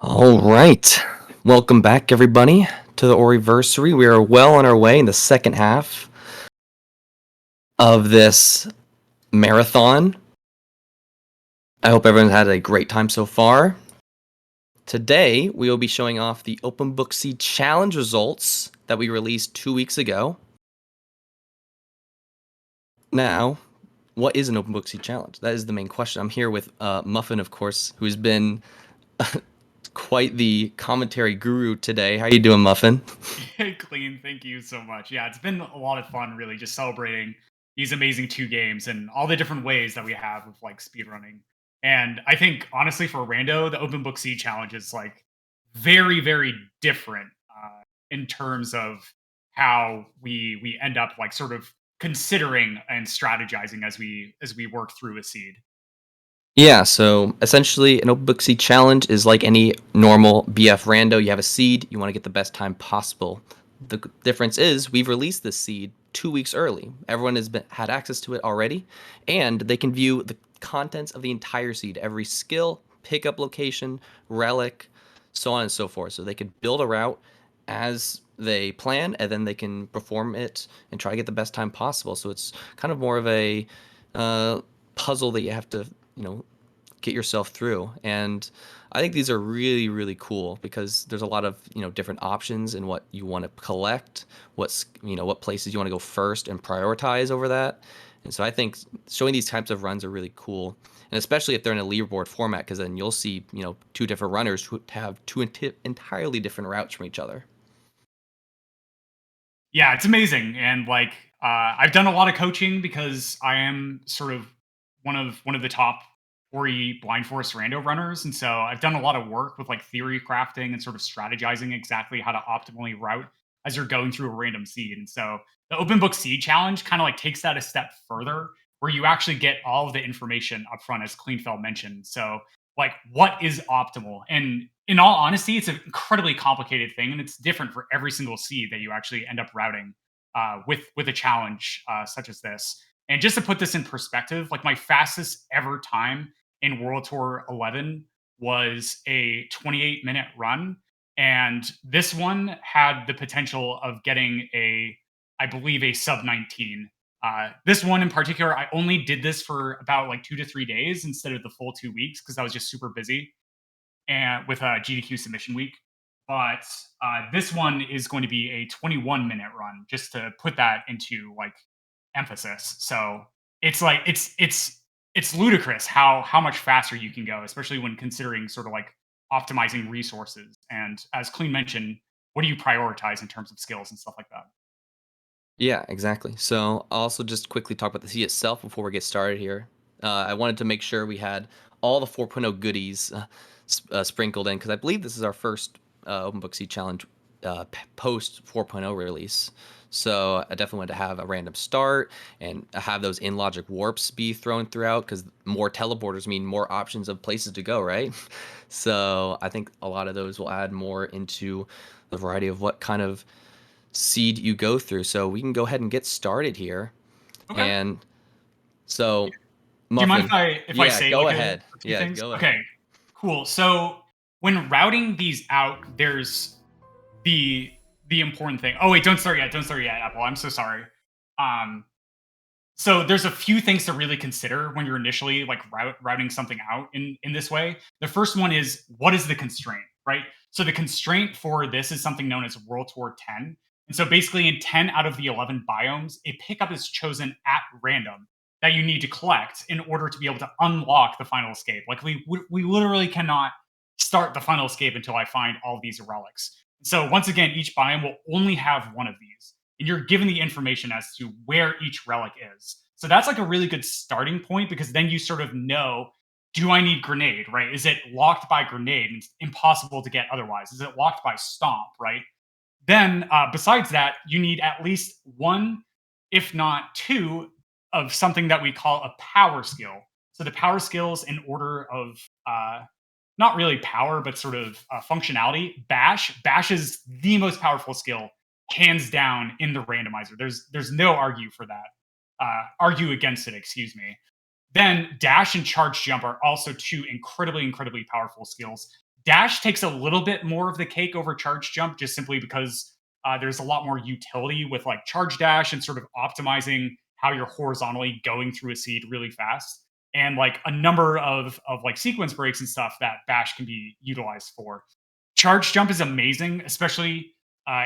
All right. Welcome back, everybody, to the Oriversary. We are well on our way in the second half of this marathon. I hope everyone's had a great time so far. Today, we will be showing off the OpenBookC challenge results that we released 2 weeks ago. Now, what is an OpenBookC challenge? That is the main question. I'm here with Muffin, of course, who's been quite the commentary guru today. How you doing, Muffin? Clean, thank you so much. Yeah, it's been a lot of fun, really, just celebrating these amazing two games and all the different ways that we have of like speedrunning. And I think honestly, for Rando, the Open Book C challenge is like very, very different in terms of how we end up like sort of considering and strategizing as we work through a seed. Yeah, so essentially an OpenBookC challenge is like any normal BF rando. You have a seed, you want to get the best time possible. The difference is we've released this seed 2 weeks early. Everyone has had access to it already, and they can view the contents of the entire seed, every skill, pickup location, relic, so on and so forth. So they could build a route as they plan, and then they can perform it and try to get the best time possible. So it's kind of more of a puzzle that you have to get yourself through. And I think these are really, really cool because there's a lot of different options in what you want to collect, what places you want to go first and prioritize over that. And so I think showing these types of runs are really cool, and especially if they're in a leaderboard format, because then you'll see two different runners who have two entirely different routes from each other. Yeah, it's amazing, and like I've done a lot of coaching because I am sort of one of the top Ori blind forest rando runners, and so I've done a lot of work with like theory crafting and sort of strategizing exactly how to optimally route as you're going through a random seed. And so the open book seed challenge kind of like takes that a step further, where you actually get all of the information up front, as Cleanfel mentioned. So like what is optimal, and in all honesty, it's an incredibly complicated thing, and it's different for every single seed that you actually end up routing with a challenge such as this. And just to put this in perspective, like my fastest ever time in World Tour 11 was a 28-minute run, and this one had the potential of getting I believe, a sub 19. This one in particular, I only did this for about like 2 to 3 days instead of the full 2 weeks because I was just super busy and with a GDQ submission week. But this one is going to be a 21-minute run, just to put that into like emphasis. So it's like it's ludicrous how much faster you can go, especially when considering sort of like optimizing resources. And as Clean mentioned, what do you prioritize in terms of skills and stuff like that? Yeah, exactly. So I'll also just quickly talk about the seed itself before we get started here. I wanted to make sure we had all the 4.0 goodies sprinkled in because I believe this is our first Open Book Seed Challenge post 4.0 release. So I definitely wanted to have a random start and have those in logic warps be thrown throughout because more teleporters mean more options of places to go, right? So I think a lot of those will add more into the variety of what kind of seed you go through. So we can go ahead and get started here. Okay. And so, Do you mind if Muffin, I yeah, say go like ahead. a few Yeah, things? go Okay, ahead. cool. So when routing these out, there's the the important thing. Oh wait, don't start yet. Don't start yet, Apple. I'm so sorry. Um, so there's a few things to really consider when you're initially like routing something out in this way. The first one is, what is the constraint, right? So the constraint for this is something known as World Tour 10. And so basically in 10 out of the 11 biomes, a pickup is chosen at random that you need to collect in order to be able to unlock the final escape. Like we literally cannot start the final escape until I find all these relics. So once again, each biome will only have one of these, and you're given the information as to where each relic is. So that's like a really good starting point, because then you sort of know, do I need grenade, right? Is it locked by grenade and it's impossible to get otherwise? Is it locked by stomp, right? Then, besides that, you need at least one, if not two, of something that we call a power skill. So the power skills in order of not really power, but sort of functionality. Bash is the most powerful skill, hands down, in the randomizer. There's no argue for that. Argue against it, excuse me. Then dash and charge jump are also two incredibly, incredibly powerful skills. Dash takes a little bit more of the cake over charge jump, just simply because there's a lot more utility with like charge dash and sort of optimizing how you're horizontally going through a seed really fast, and like a number of like sequence breaks and stuff that bash can be utilized for. Charge jump is amazing, especially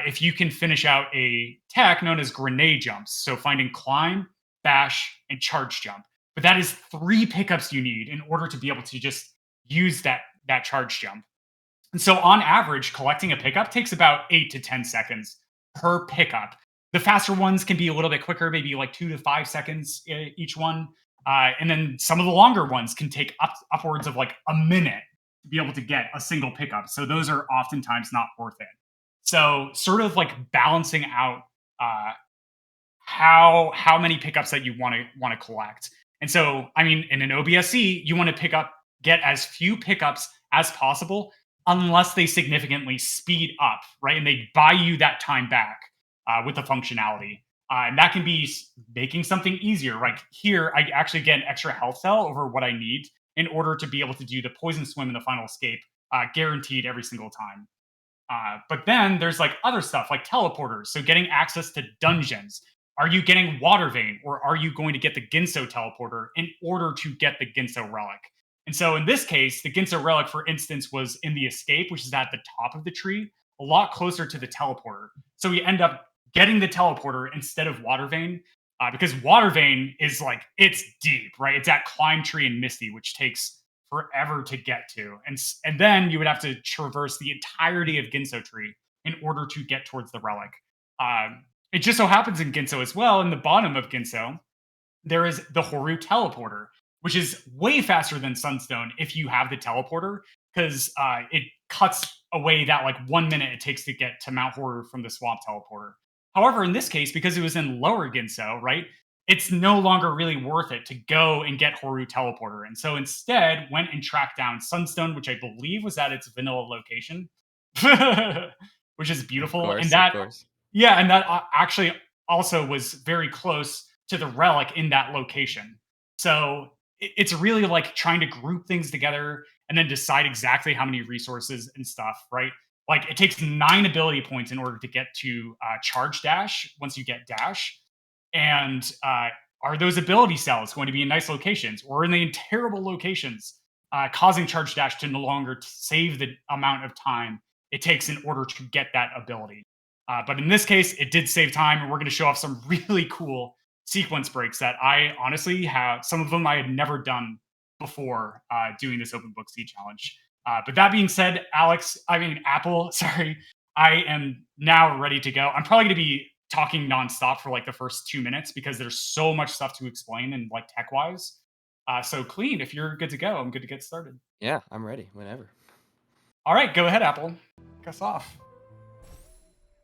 if you can finish out a tech known as grenade jumps. So finding climb, bash, and charge jump. But that is 3 pickups you need in order to be able to just use that charge jump. And so on average, collecting a pickup takes about 8 to 10 seconds per pickup. The faster ones can be a little bit quicker, maybe like 2 to 5 seconds each one. And then some of the longer ones can take upwards of like a minute to be able to get a single pickup. So those are oftentimes not worth it. So sort of like balancing out how many pickups that you want to collect. And so, I mean, in an OBSC, you want to get as few pickups as possible, unless they significantly speed up, right? And they buy you that time back with the functionality. And that can be making something easier. Like here, I actually get an extra health cell over what I need in order to be able to do the poison swim and the final escape, guaranteed every single time. But then there's like other stuff like teleporters. So getting access to dungeons. Are you getting Water Vein, or are you going to get the Ginso teleporter in order to get the Ginso relic? And so in this case, the Ginso relic, for instance, was in the escape, which is at the top of the tree, a lot closer to the teleporter. So we end up getting the teleporter instead of Water Vein, because Water Vein is like, it's deep, right? It's at Climb Tree and Misty, which takes forever to get to. And then you would have to traverse the entirety of Ginso Tree in order to get towards the relic. It just so happens in Ginso as well, in the bottom of Ginso, there is the Horu teleporter, which is way faster than Sunstone if you have the teleporter, because it cuts away that like 1 minute it takes to get to Mount Horu from the swamp teleporter. However, in this case, because it was in lower Ginso, right, it's no longer really worth it to go and get Horu teleporter. And so instead went and tracked down Sunstone, which I believe was at its vanilla location, which is beautiful. Of course, and that, of course. yeah, and that actually also was very close to the relic in that location. So it's really like trying to group things together and then decide exactly how many resources and stuff, right? Like it takes 9 ability points in order to get to charge dash once you get dash. And are those ability cells going to be in nice locations, or are they in terrible locations, causing charge dash to no longer save the amount of time it takes in order to get that ability? But in this case, it did save time, and we're going to show off some really cool sequence breaks that I honestly have. Some of them I had never done before doing this open book seed challenge. But that being said, Apple, sorry, I am now ready to go. I'm probably going to be talking nonstop for like the first 2 minutes because there's so much stuff to explain and like tech wise. So Clean, if you're good to go, I'm good to get started. Yeah, I'm ready whenever. All right, go ahead, Apple. Kick us off.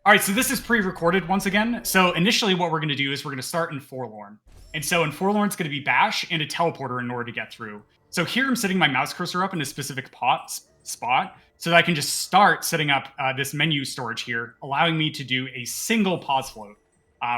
All right, so this is pre-recorded once again. So initially what we're going to do is we're going to start in Forlorn. And so in Forlorn, it's going to be Bash and a teleporter in order to get through. So here I'm setting my mouse cursor up in a specific spot so that I can just start setting up this menu storage here, allowing me to do a single pause float,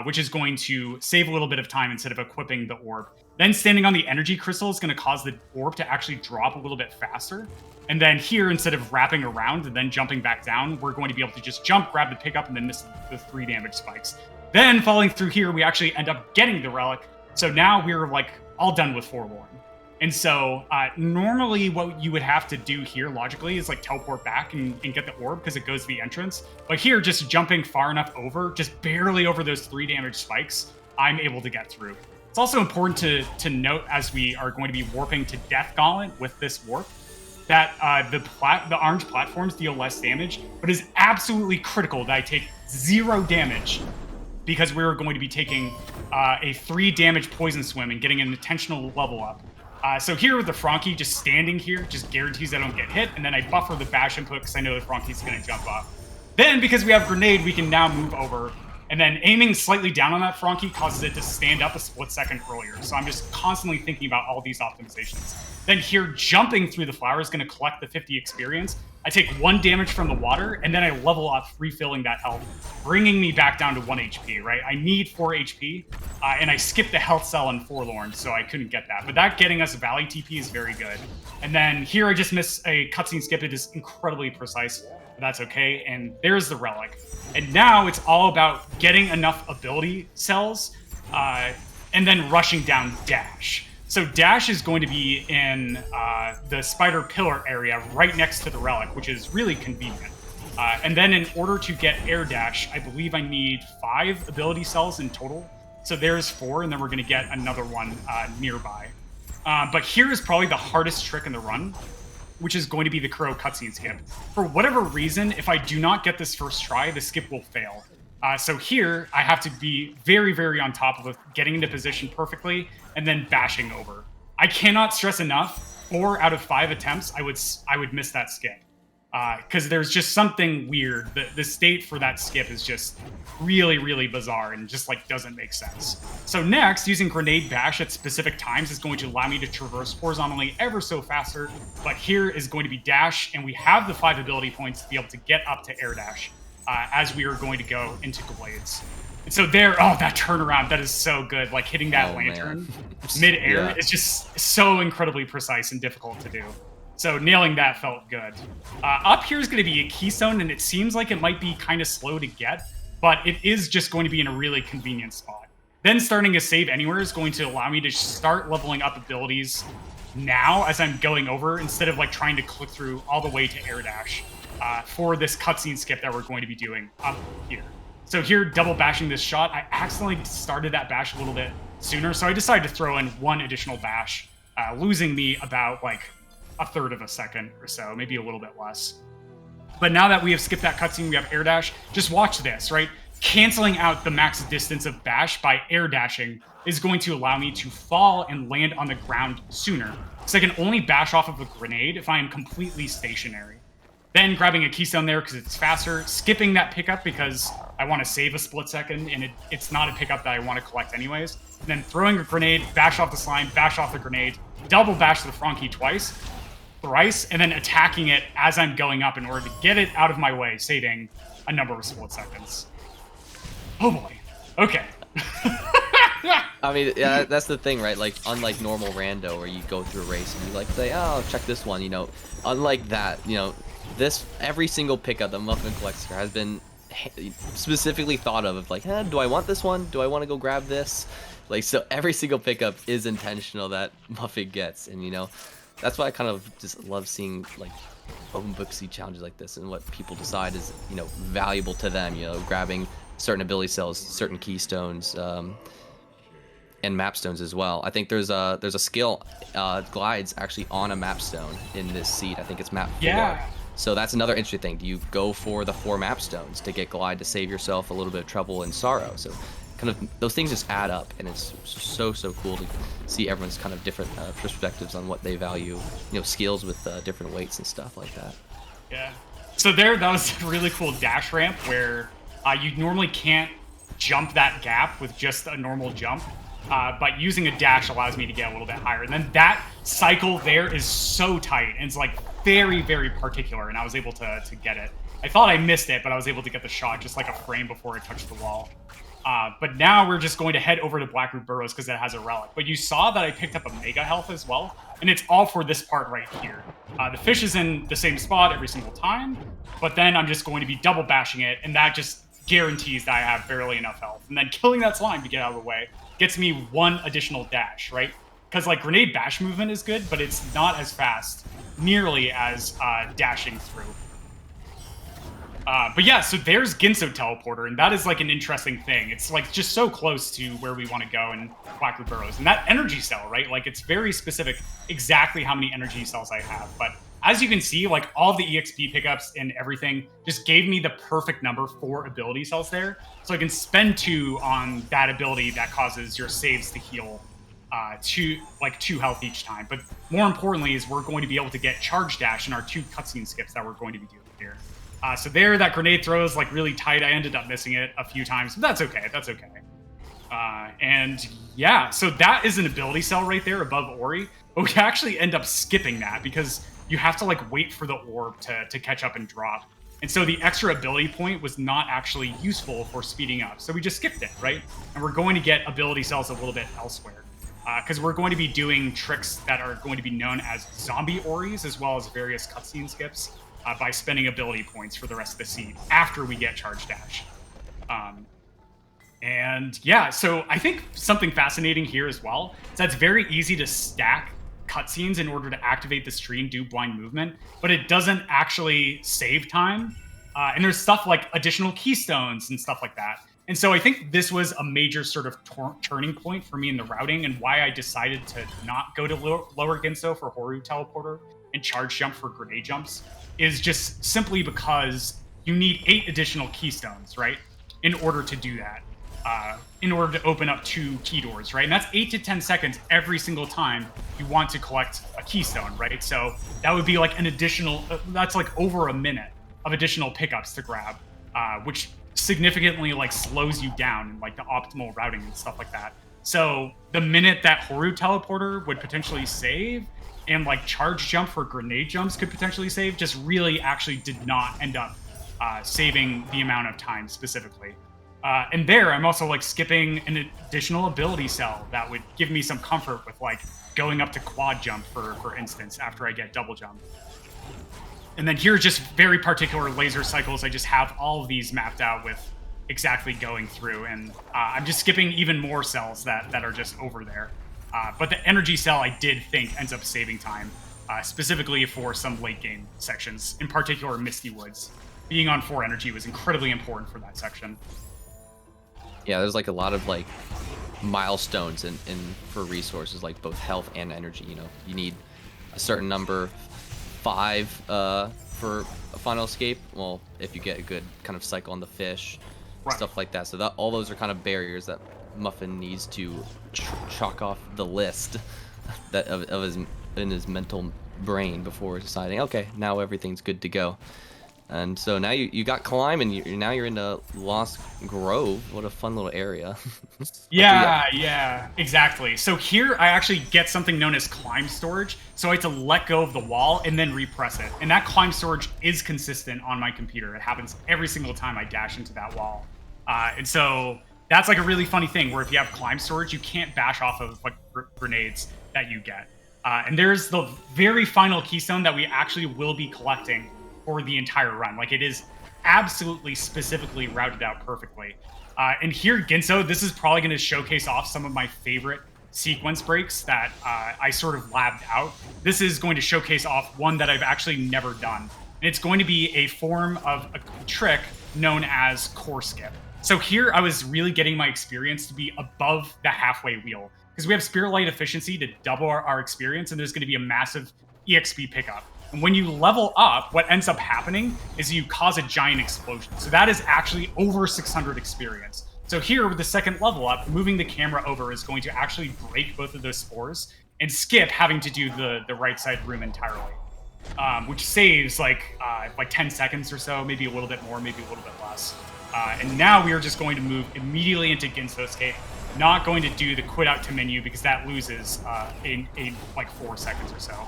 which is going to save a little bit of time instead of equipping the orb. Then standing on the energy crystal is going to cause the orb to actually drop a little bit faster. And then here, instead of wrapping around and then jumping back down, we're going to be able to just jump, grab the pickup, and then miss the 3 damage spikes. Then falling through here, we actually end up getting the relic. So now we're like all done with Forlorn. And so normally what you would have to do here logically is like teleport back and get the orb because it goes to the entrance. But here, just jumping far enough over, just barely over those 3 damage spikes, I'm able to get through. It's also important to note, as we are going to be warping to Death Gauntlet with this warp, that the orange platforms deal less damage, but is absolutely critical that I take 0 damage because we're going to be taking a 3 damage poison swim and getting an intentional level up. So here with the Frankie, just standing here just guarantees I don't get hit, and then I buffer the bash input because I know the Frankie's going to jump off. Then, because we have grenade, we can now move over And then aiming slightly down on that front key causes it to stand up a split second earlier. So I'm just constantly thinking about all these optimizations. Then here, jumping through the flower is going to collect the 50 experience. I take 1 damage from the water, and then I level up, refilling that health, bringing me back down to 1 HP, right? I need 4 HP, and I skipped the health cell in Forlorn, so I couldn't get that. But that getting us Valley TP is very good. And then here I just missed a cutscene skip. It is incredibly precise, but that's okay. And there's the relic. And now it's all about getting enough ability cells, and then rushing down Dash. So Dash is going to be in the Spider Pillar area right next to the relic, which is really convenient. And then in order to get Air Dash, I believe I need 5 ability cells in total. So there's 4, and then we're going to get another one nearby. But here is probably the hardest trick in the run, which is going to be the Crow cutscene skip. For whatever reason, if I do not get this first try, the skip will fail. So here, I have to be very, very on top of it, getting into position perfectly, and then bashing over. I cannot stress enough, 4 out of 5 attempts, I would miss that skip. Because there's just something weird. The state for that skip is just really, really bizarre and just like doesn't make sense. So next, using grenade bash at specific times is going to allow me to traverse horizontally ever so faster. But here is going to be dash, and we have the 5 ability points to be able to get up to air dash as we are going to go into Glades. And so there, oh, that turnaround, that is so good. Like hitting that lantern mid-air is just so incredibly precise and difficult to do. So nailing that felt good. Up here is going to be a keystone, and it seems like it might be kind of slow to get, but it is just going to be in a really convenient spot. Then starting a save anywhere is going to allow me to start leveling up abilities now as I'm going over, instead of like trying to click through all the way to air dash for this cutscene skip that we're going to be doing up here. So here, double bashing this shot, I accidentally started that bash a little bit sooner, so I decided to throw in 1 additional bash, losing me about like 1/3 of a second or so, maybe a little bit less. But now that we have skipped that cutscene, we have air dash. Just watch this, right? Canceling out the max distance of bash by air dashing is going to allow me to fall and land on the ground sooner. So I can only bash off of a grenade if I am completely stationary. Then grabbing a keystone there because it's faster, skipping that pickup because I want to save a split second and it's not a pickup that I want to collect anyways. And then throwing a grenade, bash off the slime, bash off the grenade, double bash the front key twice, thrice, and then attacking it as I'm going up in order to get it out of my way, saving a number of split seconds. Oh boy. Okay. I mean, yeah, that's the thing, right? Like, unlike normal rando where you go through a race and you like say, oh, check this one, you know. Unlike that, you know, every single pickup that Muffin collects here has been specifically thought of like, do I want this one? Do I want to go grab this? Like, so every single pickup is intentional that Muffin gets, and you know, that's why I kind of just love seeing like OBSC challenges like this and what people decide is, you know, valuable to them. You know, grabbing certain ability cells, certain keystones, and map stones as well. I think there's a skill glides actually on a map stone in this seed. I think it's map 4. Yeah. So that's another interesting thing. Do you go for the 4 map stones to get glide to save yourself a little bit of trouble and sorrow? So kind of those things just add up, and it's so cool to see everyone's kind of different perspectives on what they value, you know, skills with different weights and stuff like that. Yeah. So that was a really cool dash ramp where you normally can't jump that gap with just a normal jump, but using a dash allows me to get a little bit higher. And then that cycle there is so tight, and it's like very, very particular, and I was able to get it. I thought I missed it, but I was able to get the shot just like a frame before it touched the wall. But now we're just going to head over to Blackroot Burrows because it has a relic. But you saw that I picked up a Mega Health as well, and it's all for this part right here. The fish is in the same spot every single time, but then I'm just going to be double bashing it, and that just guarantees that I have barely enough health. And then killing that slime to get out of the way gets me 1 additional dash, right? Because like grenade bash movement is good, but it's not as fast, nearly as dashing through. But yeah, so there's Ginso Teleporter, and that is like an interesting thing. It's like just so close to where we want to go in Blackroot Burrows. And that energy cell, right? Like it's very specific exactly how many energy cells I have. But as you can see, like all the EXP pickups and everything just gave me the perfect number for ability cells there. So I can spend 2 on that ability that causes your saves to heal 2 health each time. But more importantly is we're going to be able to get charge dash in our 2 cutscene skips that we're going to be doing here. So there, that grenade throw is like really tight. I ended up missing it a few times, but that's okay. That's okay. And yeah, so that is an ability cell right there above Ori. But we actually end up skipping that because you have to like wait for the orb to catch up and drop. And so the extra ability point was not actually useful for speeding up. So we just skipped it, right? And we're going to get ability cells a little bit elsewhere. Because we're going to be doing tricks that are going to be known as zombie Oris, as well as various cutscene skips, by spending ability points for the rest of the seed after we get Charge Dash. And yeah, so I think something fascinating here as well is that it's very easy to stack cutscenes in order to activate the stream, do blind movement, but it doesn't actually save time. And there's stuff like additional keystones and stuff like that. And so I think this was a major sort of turning point for me in the routing, and why I decided to not go to lower Ginso for Horu Teleporter and charge jump for grenade jumps is just simply because you need 8 additional keystones, right? In order to do that. In order to open up 2 key doors, right? And that's 8 to 10 seconds every single time you want to collect a keystone, right? So that would be like an additional, that's like over a minute of additional pickups to grab, which significantly like slows you down in like the optimal routing and stuff like that. So the minute that Horu Teleporter would potentially save, and like charge jump for grenade jumps could potentially save, just really actually did not end up saving the amount of time specifically. And there, I'm also like skipping an additional ability cell that would give me some comfort with like going up to quad jump, for instance, after I get double jump. And then here, just very particular laser cycles. I just have all of these mapped out with exactly going through, and I'm just skipping even more cells that are just over there. But the energy cell, I did think, ends up saving time, specifically for some late game sections, in particular Misty Woods. Being on 4 energy was incredibly important for that section. Yeah, there's like a lot of like milestones in for resources, like both health and energy. You know, you need a certain number, 5 for a final escape. Well, if you get a good kind of cycle on the fish, right, stuff like that. So that all those are kind of barriers that Muffin needs to chalk off the list that of his in his mental brain before deciding, okay, now everything's good to go. And so now you got climb, and now you're in Lost Grove. What a fun little area. Yeah, exactly. So here I actually get something known as climb storage. So I have to let go of the wall and then repress it. And that climb storage is consistent on my computer. It happens every single time I dash into that wall. And so that's like a really funny thing, where if you have climb storage, you can't bash off of like grenades that you get. And there's the very final keystone that we actually will be collecting for the entire run. Like, it is absolutely specifically routed out perfectly. And here, Ginso, this is probably going to showcase off some of my favorite sequence breaks that I sort of labbed out. This is going to showcase off one that I've actually never done. And it's going to be a form of a trick known as core skip. So here I was really getting my experience to be above the halfway wheel, because we have Spirit Light efficiency to double our experience, and there's going to be a massive EXP pickup. And when you level up, what ends up happening is you cause a giant explosion. So that is actually over 600 experience. So here, with the second level up, moving the camera over is going to actually break both of those spores and skip having to do the right side room entirely, which saves like 10 seconds or so, maybe a little bit more, maybe a little bit less. And now we are just going to move immediately into Ginso Escape, not going to do the quit out to menu, because that loses in like 4 seconds or so.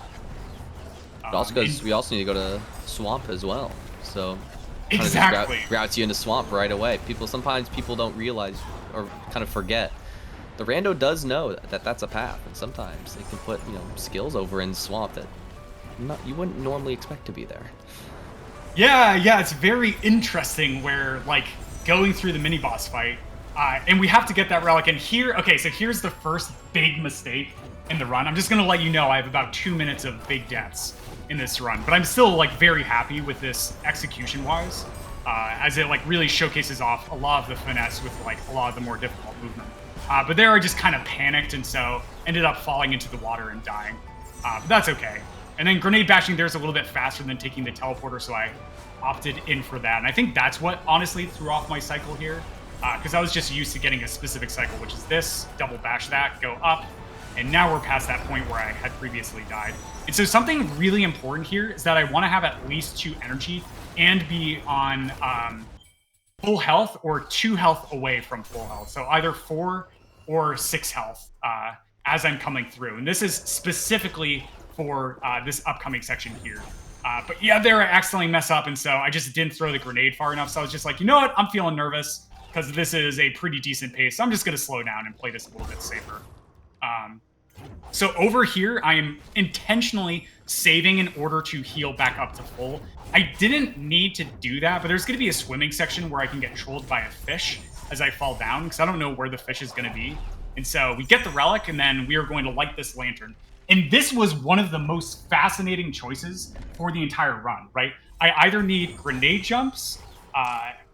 Also, because we also need to go to Swamp as well, so exactly routes you into Swamp right away. Sometimes people don't realize or kind of forget. The rando does know that that's a path, and sometimes they can put skills over in Swamp that you wouldn't normally expect to be there. Yeah, it's very interesting where like going through the mini boss fight, and we have to get that relic. And here, okay, so here's the first big mistake in the run. I'm just gonna let you know I have about 2 minutes of big deaths in this run, but I'm still like very happy with this execution wise, as it like really showcases off a lot of the finesse with like a lot of the more difficult movement. But there I just kind of panicked, and so ended up falling into the water and dying. But that's okay. And then grenade bashing there's a little bit faster than taking the teleporter, so I opted in for that. And I think that's what honestly threw off my cycle here, because I was just used to getting a specific cycle, which is this, double bash that, go up, and now we're past that point where I had previously died. And so something really important here is that I want to have at least 2 energy and be on full health or 2 health away from full health. So either 4 or 6 health as I'm coming through. And this is specifically for this upcoming section here. But yeah, there I accidentally mess up, and so I just didn't throw the grenade far enough. So I was just like, you know what? I'm feeling nervous because this is a pretty decent pace. So I'm just going to slow down and play this a little bit safer. So over here, I am intentionally saving in order to heal back up to full. I didn't need to do that, but there's going to be a swimming section where I can get trolled by a fish as I fall down, because I don't know where the fish is going to be. And so we get the relic, and then we are going to light this lantern. And this was one of the most fascinating choices for the entire run, right? I either need grenade jumps,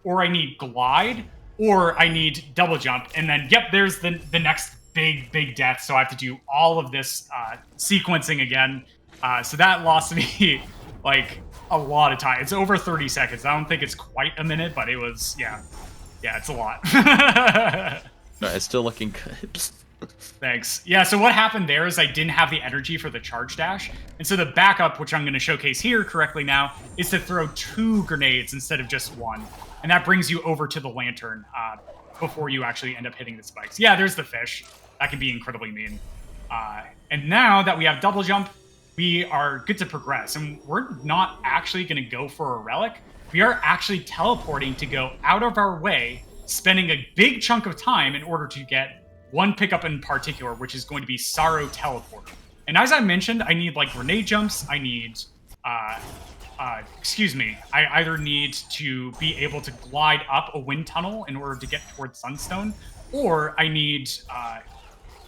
or I need glide, or I need double jump. And then, yep, there's the next big death. So I have to do all of this sequencing again. So that lost me like a lot of time. It's over 30 seconds. I don't think it's quite a minute, but it was, yeah, it's a lot. No, it's still looking good. Thanks. Yeah, so what happened there is I didn't have the energy for the charge dash. And so the backup, which I'm going to showcase here correctly now, is to throw 2 grenades instead of just 1. And that brings you over to the lantern before you actually end up hitting the spikes. Yeah, there's the fish. That can be incredibly mean. And now that we have double jump, we are good to progress. And we're not actually going to go for a relic. We are actually teleporting to go out of our way, spending a big chunk of time in order to get one pickup in particular, which is going to be Sorrow Teleporter. And as I mentioned, I need like grenade jumps. I need, I either need to be able to glide up a wind tunnel in order to get towards Sunstone, or I need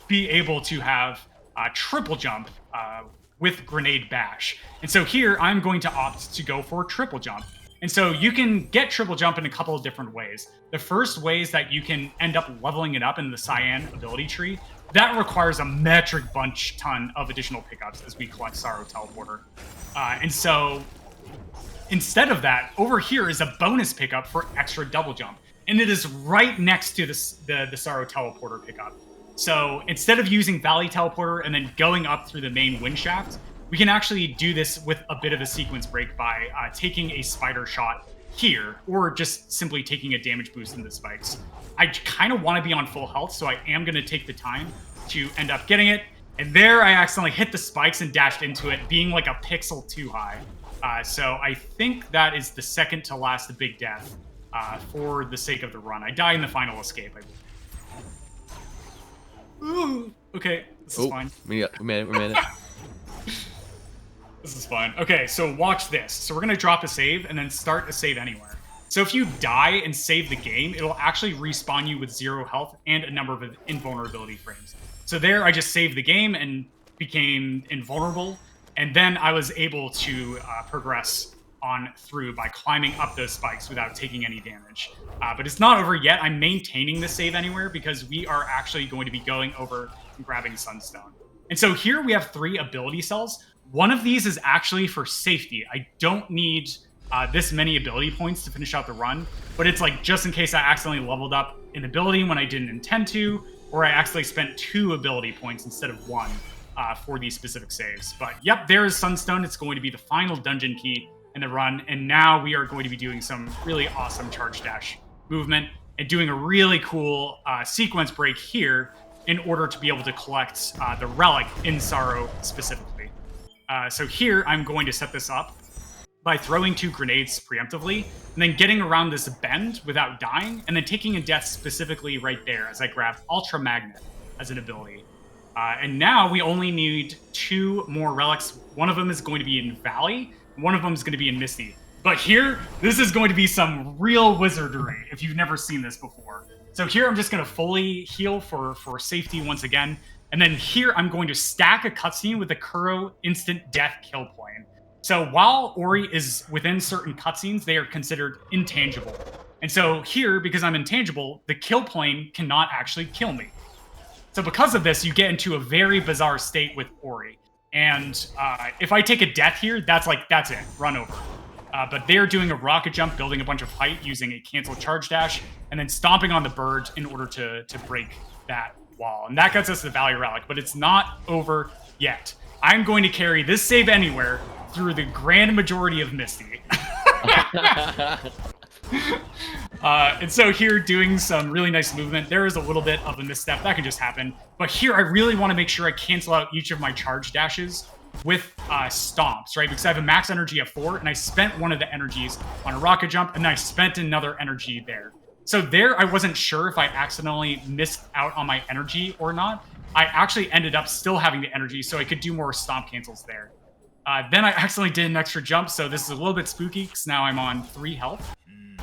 be able to have triple jump with grenade bash. And so here I'm going to opt to go for triple jump. And so you can get triple jump in a couple of different ways. The first way is that you can end up leveling it up in the Cyan ability tree. That requires a metric ton of additional pickups as we collect Sorrow Teleporter. And so instead of that, over here is a bonus pickup for extra double jump. And it is right next to the Sorrow Teleporter pickup. So instead of using Valley Teleporter and then going up through the main wind shaft, we can actually do this with a bit of a sequence break by taking a spider shot here, or just simply taking a damage boost in the spikes. I kind of want to be on full health, so I am going to take the time to end up getting it. And there I accidentally hit the spikes and dashed into it, being like a pixel too high. So I think that is the second to last big death for the sake of the run. I die in the final escape, I believe. Ooh, okay, this is fine. We made it. This is fine. Okay, so watch this. So we're going to drop a save and then start a save anywhere. So if you die and save the game, it'll actually respawn you with 0 health and a number of invulnerability frames. So there, I just saved the game and became invulnerable. And then I was able to progress on through by climbing up those spikes without taking any damage. But it's not over yet. I'm maintaining the save anywhere because we are actually going to be going over and grabbing Sunstone. And so here we have 3 ability cells. One of these is actually for safety. I don't need this many ability points to finish out the run, but it's like just in case I accidentally leveled up an ability when I didn't intend to, or I accidentally spent 2 ability points instead of 1 for these specific saves. But yep, there is Sunstone. It's going to be the final dungeon key in the run, and now we are going to be doing some really awesome charge dash movement and doing a really cool sequence break here in order to be able to collect the relic in Sorrow specifically. So here, I'm going to set this up by throwing 2 grenades preemptively, and then getting around this bend without dying, and then taking a death specifically right there as I grab Ultra Magnet as an ability. And now we only need 2 more relics. One of them is going to be in Valley, and one of them is going to be in Misty. But here, this is going to be some real wizardry if you've never seen this before. So here, I'm just going to fully heal for safety once again. And then here, I'm going to stack a cutscene with the Kuro instant death kill plane. So while Ori is within certain cutscenes, they are considered intangible. And so here, because I'm intangible, the kill plane cannot actually kill me. So because of this, you get into a very bizarre state with Ori. And if I take a death here, that's it, run over. But they're doing a rocket jump, building a bunch of height using a cancel charge dash, and then stomping on the bird in order to break that wall. And that gets us the Valley Relic, but it's not over yet. I'm going to carry this save anywhere through the grand majority of Misty. And so here, doing some really nice movement, there is a little bit of a misstep. That can just happen. But here, I really want to make sure I cancel out each of my charge dashes with stomps, right? Because I have a max energy of 4, and I spent one of the energies on a rocket jump, and I spent another energy there. So there, I wasn't sure if I accidentally missed out on my energy or not. I actually ended up still having the energy, so I could do more stomp cancels there. Then I accidentally did an extra jump, so this is a little bit spooky, because now I'm on 3 health.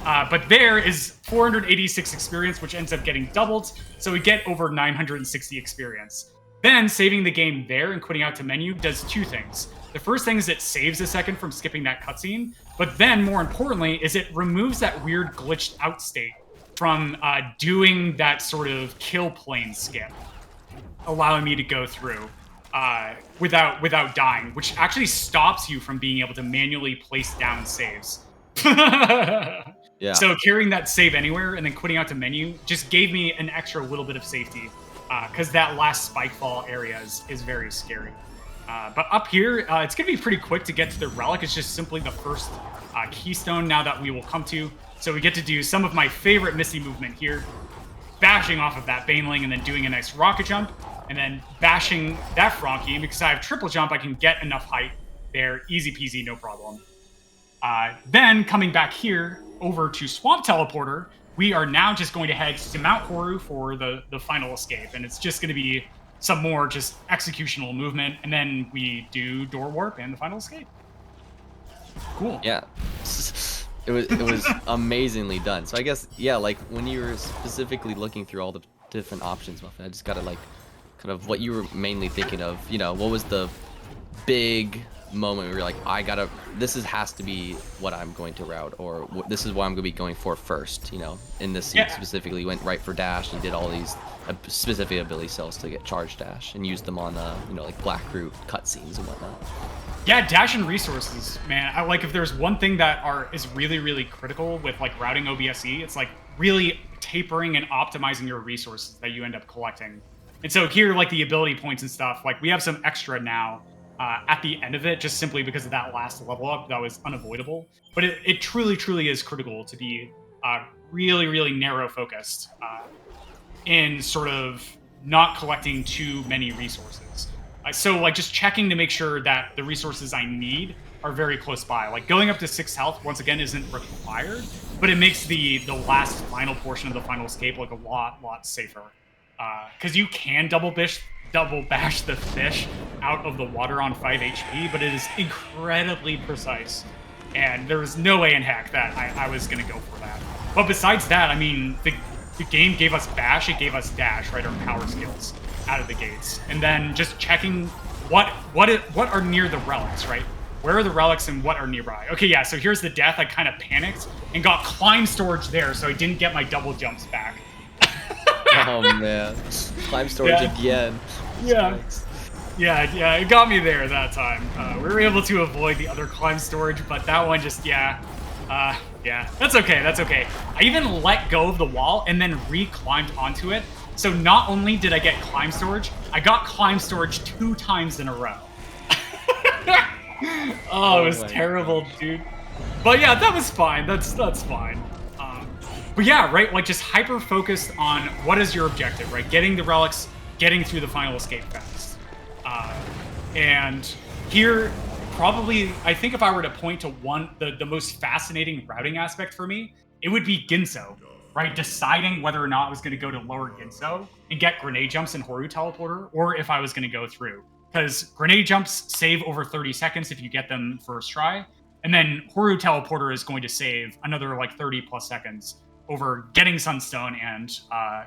But there is 486 experience, which ends up getting doubled, so we get over 960 experience. Then, saving the game there and quitting out to menu does 2 things. The first thing is it saves a second from skipping that cutscene, but then, more importantly, is it removes that weird glitched out state from doing that sort of kill plane skip, allowing me to go through without dying, which actually stops you from being able to manually place down saves. Yeah. So carrying that save anywhere and then quitting out to menu just gave me an extra little bit of safety, because that last spike fall area is very scary. But up here, it's going to be pretty quick to get to the relic. It's just simply the first keystone now that we will come to. So we get to do some of my favorite Misty movement here, bashing off of that Baneling and then doing a nice rocket jump, and then bashing that Frankie. And because I have triple jump, I can get enough height there. Easy peasy, no problem. Then coming back here over to Swamp Teleporter, we are now just going to head to Mount Horu for the final escape. And it's just going to be some more just executional movement. And then we do Door Warp and the final escape. Cool. Yeah. It was amazingly done. So I guess, yeah, like when you were specifically looking through all the different options, Muffin, I just gotta like kind of what you were mainly thinking of, you know, what was the big moment where you're like, this has to be what I'm going to route, or this is what I'm going to be going for first, you know, in this scene specifically, went right for dash and did all these specific ability cells to get charge dash and used them on, you know, like Black Root cutscenes and whatnot. Yeah, dash and resources, man. I like if there's one thing that is really, really critical with like routing OBSC, it's like really tapering and optimizing your resources that you end up collecting. And so here, like the ability points and stuff, like we have some extra now at the end of it, just simply because of that last level up that was unavoidable. But it truly, truly is critical to be really, really narrow focused in sort of not collecting too many resources. So like just checking to make sure that the resources I need are very close by. Like going up to 6 health, once again, isn't required, but it makes the last final portion of the final escape like a lot safer. Because you can double bash the fish out of the water on 5 HP, but it is incredibly precise. And there was no way in heck that I was going to go for that. But besides that, I mean, the game gave us bash, it gave us dash, right, our power skills out of the gates. And then just checking what are near the relics, right? Where are the relics and what are nearby? Okay, yeah, so here's the death. I kind of panicked and got climb storage there, so I didn't get my double jumps back. Oh man, climb storage again. Yeah. Yeah, it got me there that time. We were able to avoid the other climb storage, but that one just, yeah, that's okay. I even let go of the wall and then re-climbed onto it. So not only did I get climb storage, I got climb storage 2 times in a row. Oh, it was terrible, God, dude. But yeah, that was fine. That's fine. But yeah, right, like just hyper-focused on what is your objective, right? Getting the relics, getting through the final escape fast. And here, probably, I think if I were to point to the most fascinating routing aspect for me, it would be Ginso, right? Deciding whether or not I was going to go to lower Ginso and get grenade jumps and Horu Teleporter, or if I was going to go through. Because grenade jumps save over 30 seconds if you get them first try, and then Horu Teleporter is going to save another like 30 plus seconds over getting Sunstone and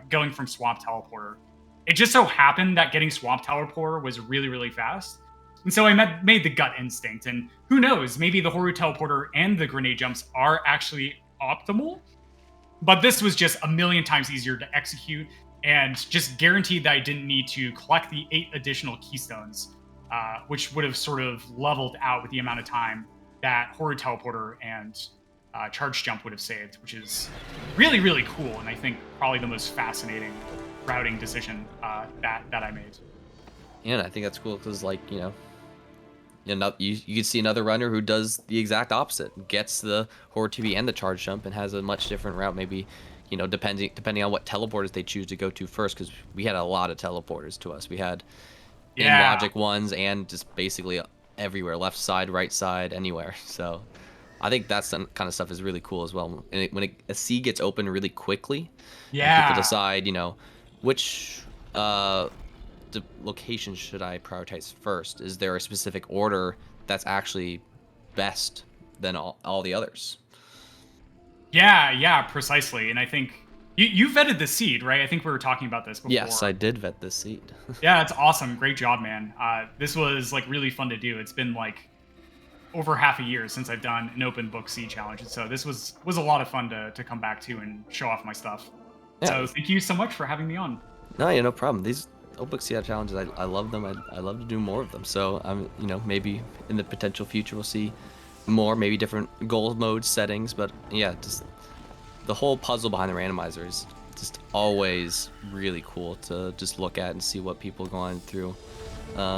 going from Swamp Teleporter. It just so happened that getting Swamp Teleporter was really, really fast. And so I made the gut instinct. And who knows, maybe the Horu Teleporter and the grenade jumps are actually optimal. But this was just a million times easier to execute and just guaranteed that I didn't need to collect the 8 additional keystones, which would have sort of leveled out with the amount of time that Horu Teleporter and Charge Jump would have saved, which is really, really cool, and I think probably the most fascinating routing decision that I made. Yeah, and I think that's cool because, like, you know, You could see another runner who does the exact opposite, gets the Horde TV and the charge jump, and has a much different route. Maybe, depending on what teleporters they choose to go to first, because we had a lot of teleporters to us. We had in Yeah. logic ones and just basically everywhere, left side, right side, anywhere. So I think that's some kind of stuff is really cool as well. And a seed gets open really quickly, and people Yeah. decide, which location should I prioritize first? Is there a specific order that's actually best than all the others? Yeah, precisely. And I think you vetted the seed, right? I think we were talking about this Yes, before. I did vet this seed. Yeah, it's awesome. Great job, man. This was like really fun to do. It's been like over half a year since I've done an open book seed challenge, and so this was a lot of fun to come back to and show off my stuff. Yeah, So thank you so much for having me on. no, yeah, no problem. These OBSC challenges, I love them. I love to do more of them. So I'm, maybe in the potential future we'll see more, maybe different goal mode settings. But yeah, just the whole puzzle behind the randomizer is just always really cool to just look at and see what people are going through.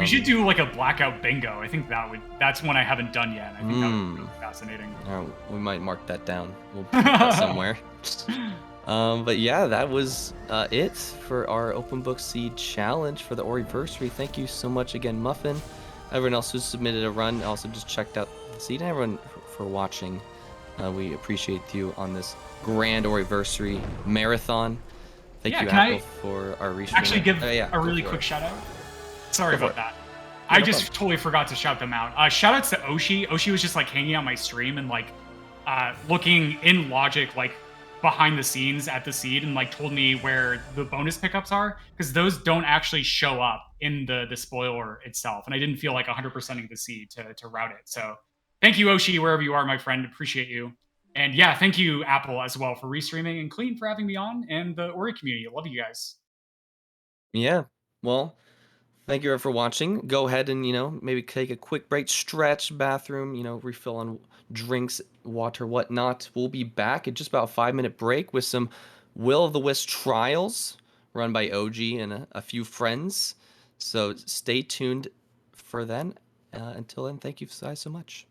We should do like a blackout bingo. I think that's one I haven't done yet. I think that would be really fascinating. All right, we might mark that down. We'll put that somewhere. But yeah, that was it for our open book seed challenge for the Oriversary. Thank you so much again, Muffin. Everyone else who submitted a run also just checked out the seed. And everyone for watching. We appreciate you on this grand Oriversary marathon. Thank you, Apple, for our restream. Actually give a really quick shout out. Sorry about that. I just totally forgot to shout them out. Shout outs to Oshi. Oshi was just like hanging out my stream and like looking in logic like behind the scenes at the seed and like told me where the bonus pickups are, because those don't actually show up in the spoiler itself, and I didn't feel like 100%ing the seed to route it. So thank you, Oshi, wherever you are, my friend. Appreciate you. And yeah, thank you, Apple, as well, for restreaming, and Clean for having me on, and the Ori community. I love you guys. Yeah, well, thank you for watching. Go ahead and, maybe take a quick break, stretch, bathroom, refill on drinks, water, whatnot. We'll be back in just about a 5-minute break with some Will of the Wisp trials run by OG and a few friends. So stay tuned for then. Until then, thank you guys so much.